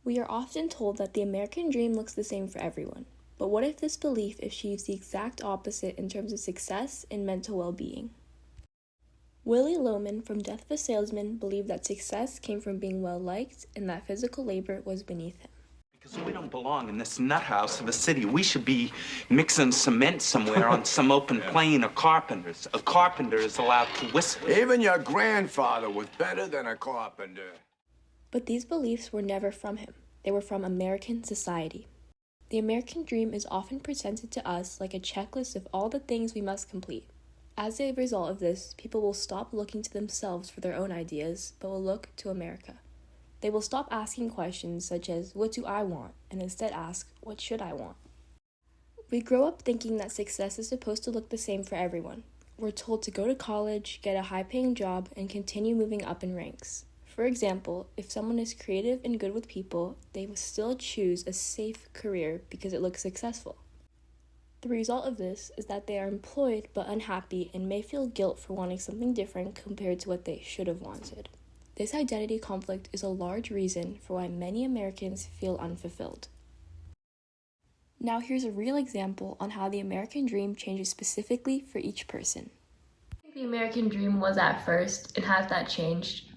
We are often told that the American dream looks the same for everyone. But what if this belief achieves the exact opposite in terms of success and mental well-being? Willie Loman from Death of a Salesman believed that success came from being well-liked and that physical labor was beneath him. Because we don't belong in this nut house of a city. We should be mixing cement somewhere on some open plain of carpenters. A carpenter is allowed to whistle. Even your grandfather was better than a carpenter. But these beliefs were never from him. They were from American society. The American dream is often presented to us like a checklist of all the things we must complete. As a result of this, people will stop looking to themselves for their own ideas, but will look to America. They will stop asking questions such as, what do I want? And instead ask, what should I want? We grow up thinking that success is supposed to look the same for everyone. We're told to go to college, get a high-paying job, and continue moving up in ranks. For example, if someone is creative and good with people, they will still choose a safe career because it looks successful. The result of this is that they are employed but unhappy and may feel guilt for wanting something different compared to what they should have wanted. This identity conflict is a large reason for why many Americans feel unfulfilled. Now here's a real example on how the American dream changes specifically for each person. I think the American dream was at first, and has that changed?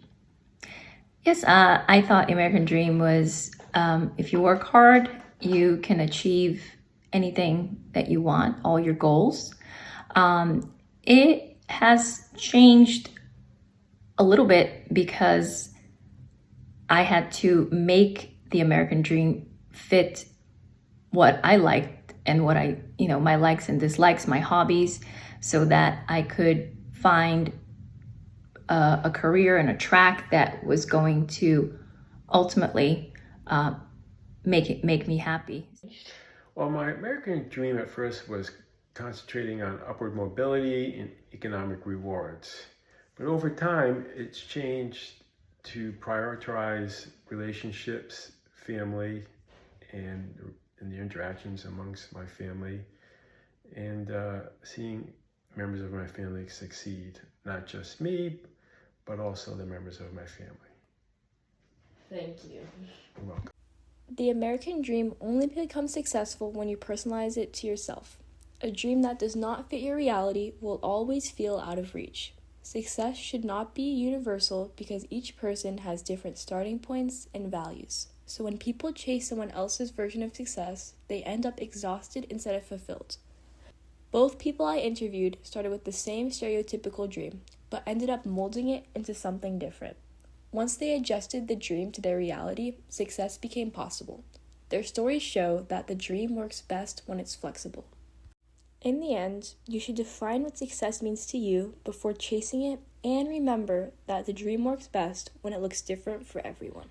Yes, I thought the American dream was if you work hard, you can achieve anything that you want, all your goals. It has changed a little bit because I had to make the American dream fit what I liked and what my likes and dislikes, my hobbies, so that I could find a career and a track that was going to ultimately make me happy. Well, my American dream at first was concentrating on upward mobility and economic rewards. But over time, it's changed to prioritize relationships, family, and the interactions amongst my family, and seeing members of my family succeed. Not just me, but also the members of my family. Thank you. You're welcome. The American dream only becomes successful when you personalize it to yourself. A dream that does not fit your reality will always feel out of reach. Success should not be universal because each person has different starting points and values. So when people chase someone else's version of success, they end up exhausted instead of fulfilled. Both people I interviewed started with the same stereotypical dream, but ended up molding it into something different. Once they adjusted the dream to their reality, success became possible. Their stories show that the dream works best when it's flexible. In the end, you should define what success means to you before chasing it, and remember that the dream works best when it looks different for everyone.